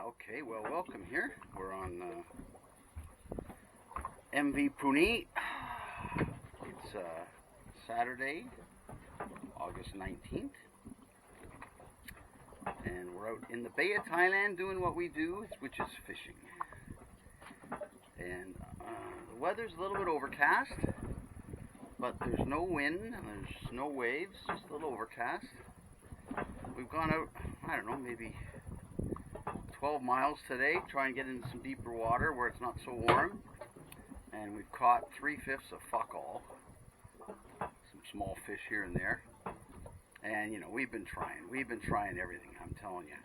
Okay, well, welcome here. We're on MV Pune. It's Saturday, August 19th, and we're out in the Bay of Thailand doing what we do, which is fishing. And the weather's a little bit overcast, but there's no wind and there's no waves, just a little overcast. We've gone out, I don't know, maybe 12 miles today, trying to get into some deeper water where it's not so warm. And we've caught 3/5 of fuck all. Some small fish here and there. And you know, we've been trying everything, I'm telling you.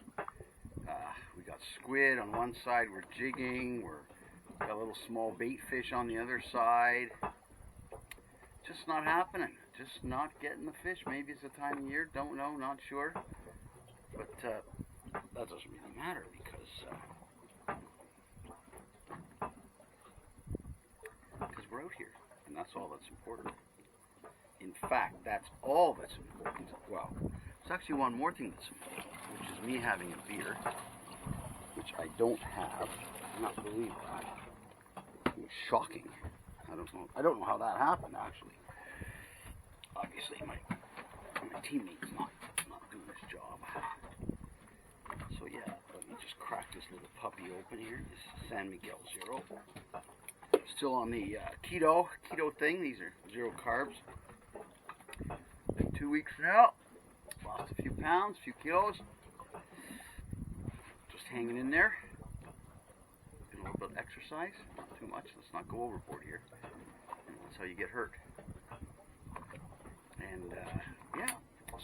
We got squid on one side, we're jigging, we've got a little small bait fish on the other side. Just not happening, just not getting the fish. Maybe it's the time of year, don't know, not sure. But that doesn't really matter because we're out here, and that's all that's important. In fact, that's all that's important. Well, there's actually one more thing that's important, which is me having a beer, which I don't have. I cannot believe that. It was shocking. I don't know how that happened, actually. Obviously, my teammate's not doing his job. So yeah, let me just crack this little puppy open here. This is San Miguel Zero. Still on the keto thing. These are 0 carbs. Been 2 weeks now. Lost a few pounds, a few kilos. Just hanging in there. Doing a little bit of exercise. Not too much. Let's not go overboard here. That's how you get hurt. And yeah.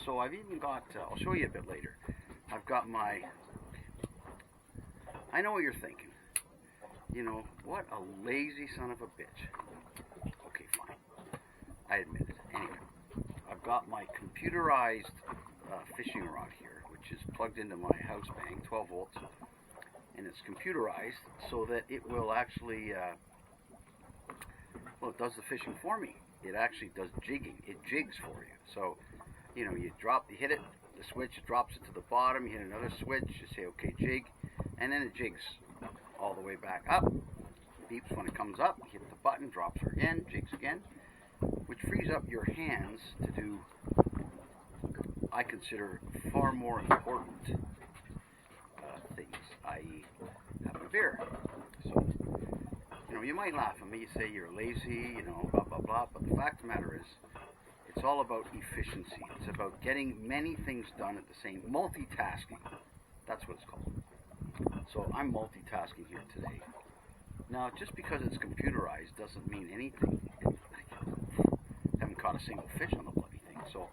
So I've even got. I'll show you a bit later. I've got my. I know what you're thinking. You know, what a lazy son of a bitch. Okay, fine. I admit it. Anyway, I've got my computerized fishing rod here, which is plugged into my house bang, 12 volts, and it's computerized so that it will actually, well, it does the fishing for me. It actually does jigging. It jigs for you. So, you know, you hit it, the switch, it drops it to the bottom, you hit another switch, you say, okay, jig, and then it jigs all the way back up. Beeps when it comes up, you hit the button, drops her again, jigs again, which frees up your hands to do, I consider, far more important things, i.e. have a beer. So, you know, you might laugh at me, you say you're lazy, you know, blah, blah, blah, but the fact of the matter is, it's all about efficiency. It's about getting many things done at the same, multitasking. That's what it's called. So I'm multitasking here today. Now, just because it's computerized doesn't mean anything. I haven't caught a single fish on the bloody thing. So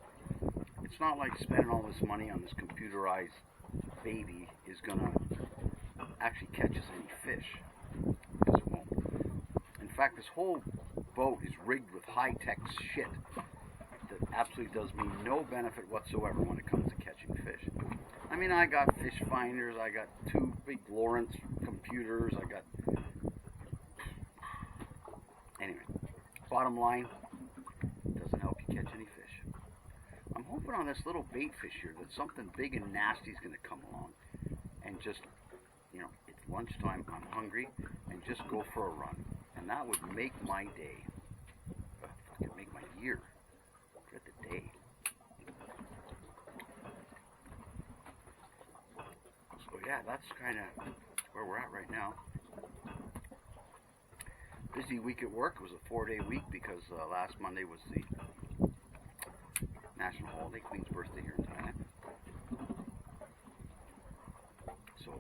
it's not like spending all this money on this computerized baby is going to actually catch us any fish. Because it won't. In fact, this whole boat is rigged with high-tech shit that absolutely does me no benefit whatsoever when it comes to catching fish. I mean, I got fish finders, I got 2 big Lawrence computers, I got... Anyway, bottom line, it doesn't help you catch any fish. I'm hoping on this little bait fish here that something big and nasty is going to come along and just, you know, it's lunchtime, I'm hungry, and just go for a run. And that would make my day. Fucking make my year. For the day. So yeah, that's kind of where we're at right now. Busy week at work. It was a 4-day week because last Monday was the national holiday, Queen's birthday here in Thailand. So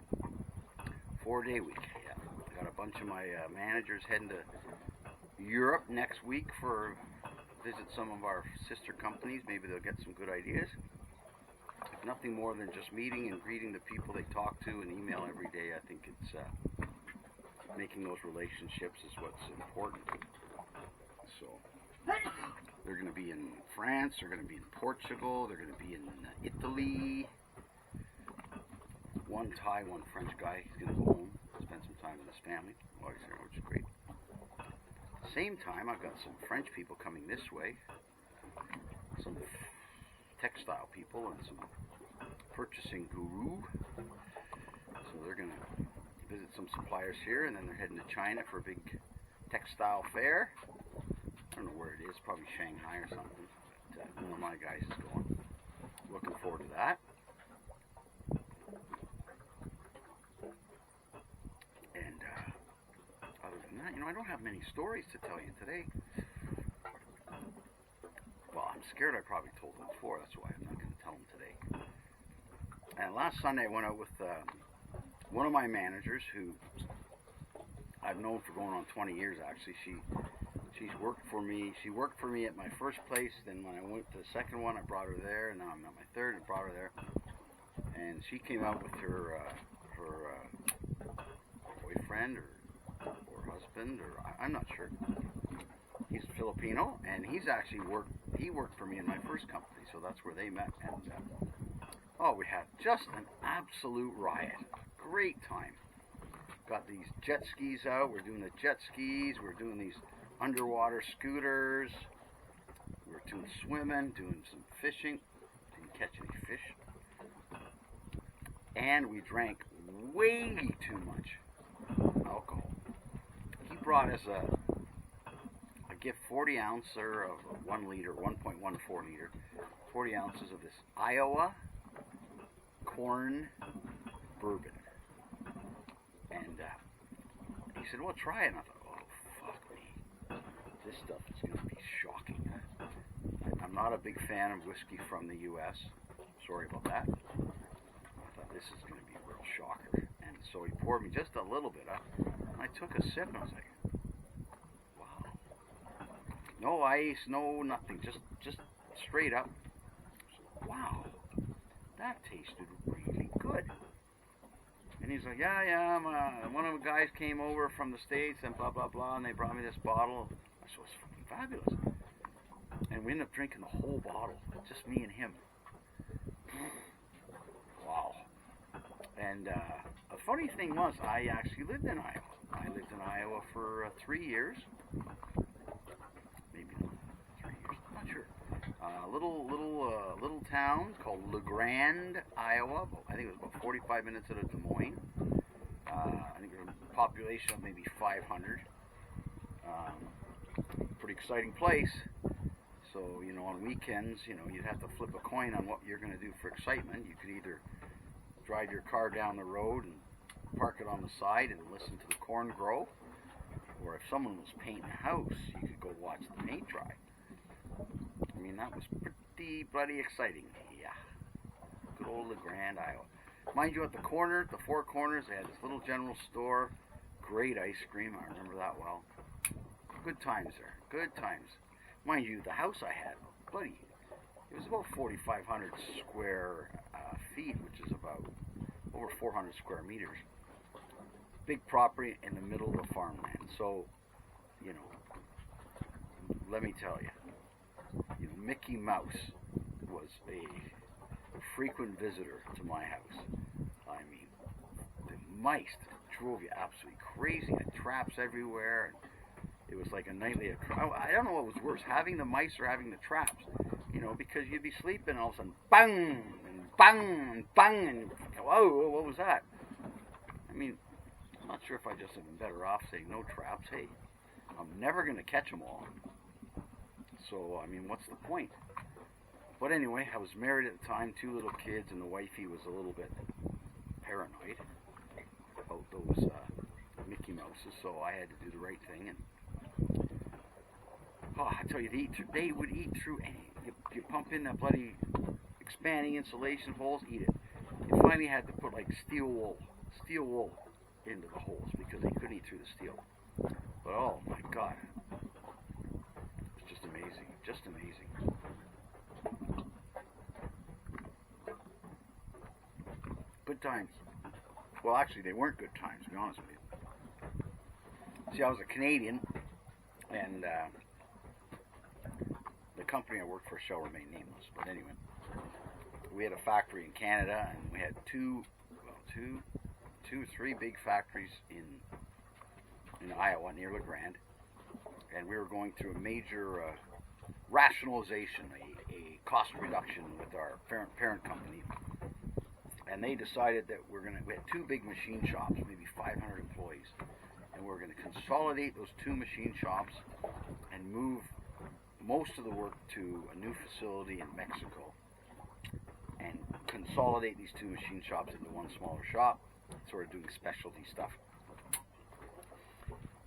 4-day week. Yeah, I got a bunch of my managers heading to Europe next week for visit some of our sister companies. Maybe they'll get some good ideas. If nothing more than just meeting and greeting the people they talk to and email every day, I think it's making those relationships is what's important. So they're going to be in France, they're going to be in Portugal, they're going to be in Italy. One Thai, one French guy. He's going to go home, spend some time with his family while he's there, which is great. At the same time, I've got some French people coming this way, some textile people, and some purchasing guru. So they're going to some suppliers here, and then they're heading to China for a big textile fair. I don't know where it is, probably Shanghai or something. But, one of my guys is going. Looking forward to that. And other than that, I don't have many stories to tell you today. Well, I'm scared I probably told them before. That's why I'm not going to tell them today. And last Sunday I went out with one of my managers who I've known for going on 20 years actually. She's worked for me. She worked for me at my first place. Then when I went to the second one, I brought her there. And now I'm at my third and brought her there. And she came out with her boyfriend or husband, or I'm not sure. He's Filipino, and he worked for me in my first company, so that's where they met. And we had just an absolute riot. Great time. Got these jet skis out. We're doing the jet skis. We're doing these underwater scooters. We're doing swimming, doing some fishing. Didn't catch any fish. And we drank way too much alcohol. He brought us a gift 40 ouncer of 1 liter, 1.14 liter, 40 ounces of this Iowa corn bourbon. And he said, well, try it. And I thought, oh, fuck me. This stuff is going to be shocking. I'm not a big fan of whiskey from the U.S. Sorry about that. I thought this is going to be a real shocker. And so he poured me just a little bit up. And I took a sip and I was like, wow. No ice, no nothing. Just straight up. Wow. That tasted really good. And he's like, yeah, one of the guys came over from the States and blah, blah, blah, and they brought me this bottle. I said, it's fucking fabulous. And we ended up drinking the whole bottle, just me and him. Wow. And the funny thing was, I actually lived in Iowa. I lived in Iowa for 3 years. Maybe not 3 years, I'm not sure. Little town called LeGrand, Iowa. I think it was about 45 minutes out of Des Moines. I think there's a population of maybe 500. Pretty exciting place. So, on weekends, you'd have to flip a coin on what you're going to do for excitement. You could either drive your car down the road and park it on the side and listen to the corn grow. Or if someone was painting a house, you could go watch the paint dry. I mean, that was pretty bloody exciting. Yeah. Good old LeGrand, Iowa. Mind you, at the corner, the four corners, they had this little general store. Great ice cream. I remember that well. Good times there. Good times. Mind you, the house I had, bloody, it was about 4,500 square feet, which is about over 400 square meters. Big property in the middle of the farmland. So, let me tell you, Mickey Mouse was a frequent visitor to my house. I mean, the mice drove you absolutely crazy. Had traps everywhere. And it was like a nightly. I don't know what was worse, having the mice or having the traps. Because you'd be sleeping and all of a sudden, bang and bang and bang, and whoa, what was that? I mean, I'm not sure if I just have been better off saying no traps. Hey, I'm never going to catch them all. So, I mean, what's the point? But anyway, I was married at the time, 2 little kids, and the wifey was a little bit paranoid about those Mickey Mouses, so I had to do the right thing. And I tell you, they would eat through any. You pump in that bloody expanding insulation holes, eat it. You finally had to put like steel wool into the holes because they couldn't eat through the steel. But oh my God. Amazing, just amazing. Good times. Well, actually, they weren't good times, to be honest with you. See, I was a Canadian, and the company I worked for shall remain nameless. But anyway, we had a factory in Canada, and we had two, 3 big factories in Iowa near LeGrand. And we were going through a major rationalization, a cost reduction with our parent company. and they decided that we had 2 big machine shops, maybe 500 employees, and we're going to consolidate those 2 machine shops and move most of the work to a new facility in Mexico and consolidate these 2 machine shops into one smaller shop, sort of doing specialty stuff.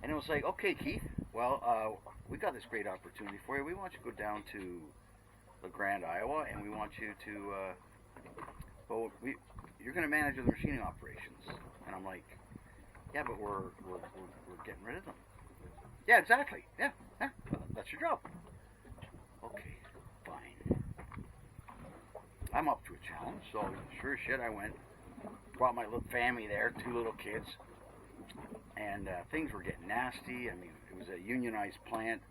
And it was like, okay, Keith, well, we got this great opportunity for you. We want you to go down to La Grande, Iowa, and we want you to, you're going to manage the machining operations. And I'm like, yeah, but we're getting rid of them. Yeah, exactly. Yeah, that's your job. Okay, fine. I'm up to a challenge, so sure as shit I went. Brought my little family there, 2 little kids, and things were getting nasty. I mean, it was a unionized plant.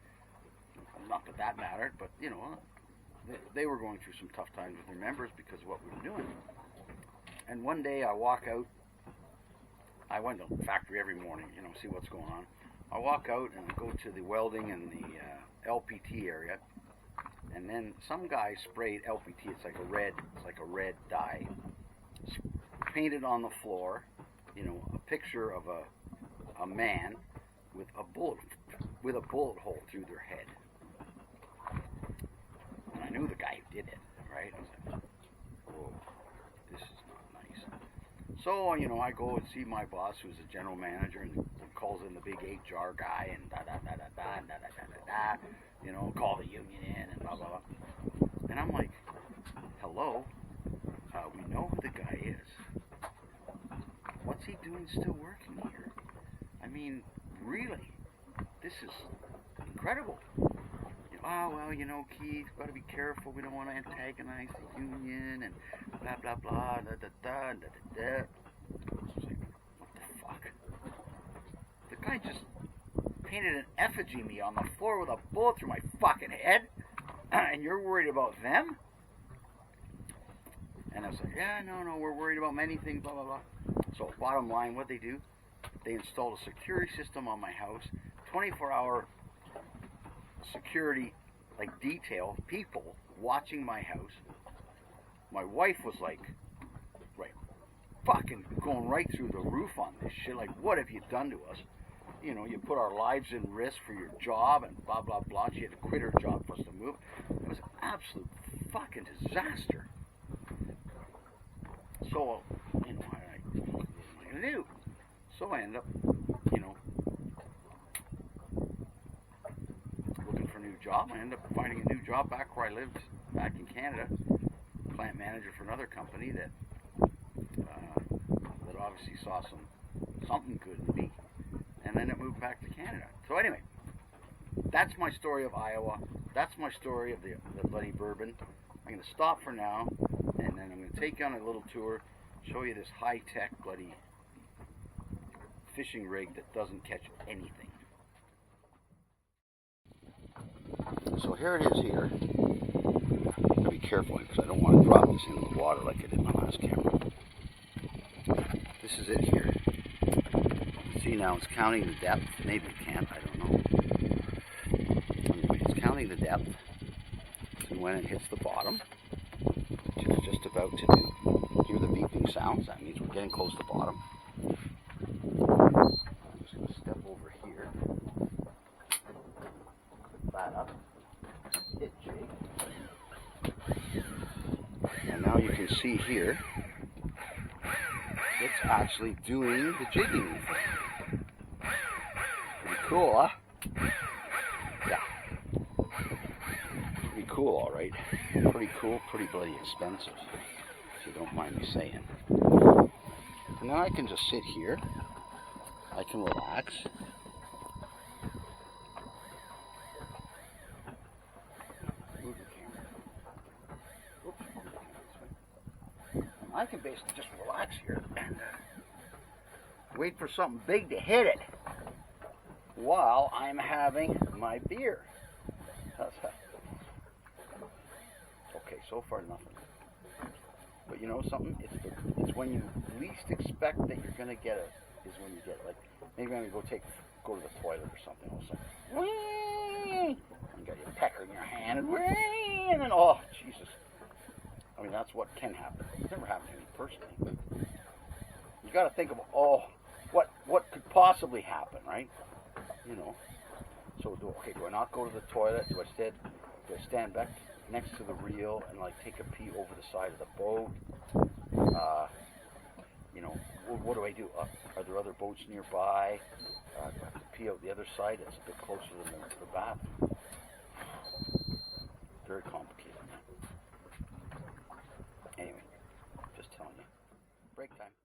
Not that that mattered, but you know, they were going through some tough times with their members because of what we were doing. And one day I walk out. I went to the factory every morning, you know, see what's going on. I walk out and I go to the welding and the LPT area, and then some guy sprayed LPT. It's like a red dye, painted on the floor. You know, a picture of a man with a bullet hole through their head. And I knew the guy who did it, right? I was like, whoa, this is not nice. So, you know, I go and see my boss, who's a general manager, and calls in the big HR guy, and da-da-da-da-da, you know, call the union in, and blah, blah, blah. And I'm like, hello, we know who the guy is. What's he doing still working here? I mean, really, this is incredible. Oh, well, you know, Keith, got to be careful. We don't want to antagonize the union and blah, blah, blah, da-da-da, da-da-da. I was like, what the fuck? The guy just painted an effigy of me on the floor with a bullet through my fucking head, and you're worried about them? And I was like, yeah, no, we're worried about many things, blah, blah, blah. So, bottom line, what they do, they installed a security system on my house, 24-hour security, like detail, people watching my house. My wife was like, right, fucking going right through the roof on this shit. Like, what have you done to us? You know, you put our lives in risk for your job and blah, blah, blah. She had to quit her job for us to move. It was an absolute fucking disaster. So, you know, what am I going to do? So I end up, you know, looking for a new job. I end up finding a new job back where I lived, back in Canada. Plant manager for another company that obviously saw something good in me. And then it moved back to Canada. So anyway, that's my story of Iowa. That's my story of the bloody bourbon. I'm going to stop for now, and then I'm going to take you on a little tour, show you this high-tech bloody fishing rig that doesn't catch anything. So here it is here. I'm going to be careful because I don't want to drop this into the water like I did my last camera. This is it here. See now it's counting the depth. Maybe it can't, I don't know. Anyway, it's counting the depth. And when it hits the bottom, which is just about to hear the beeping sounds, that means we're getting close to the bottom. I'm just going to step over here. That up. Hit jig. And now you can see here, it's actually doing the jigging. Pretty cool, huh? Yeah. Pretty cool, alright. Pretty cool, pretty bloody expensive, if you don't mind me saying. And now I can just sit here. I can relax. Move the camera. Oops. I can basically just relax here and wait for something big to hit it while I'm having my beer. Okay, so far nothing. But you know something? It's when you least expect that you're gonna get it is when you get it. Like maybe I'm gonna go to the toilet or something. All of a sudden, whee! You got your pecker in your hand, and whee! And then oh Jesus! I mean, that's what can happen. It's never happened to me personally. But you got to think of, oh, what could possibly happen, right? You know. So, do I not go to the toilet? Do I stand back next to the reel and like take a pee over the side of the boat? You know, what do I do? Are there other boats nearby? Do I have to pee out the other side? It's a bit closer than the bathroom. Very complicated. Anyway, just telling you. Break time.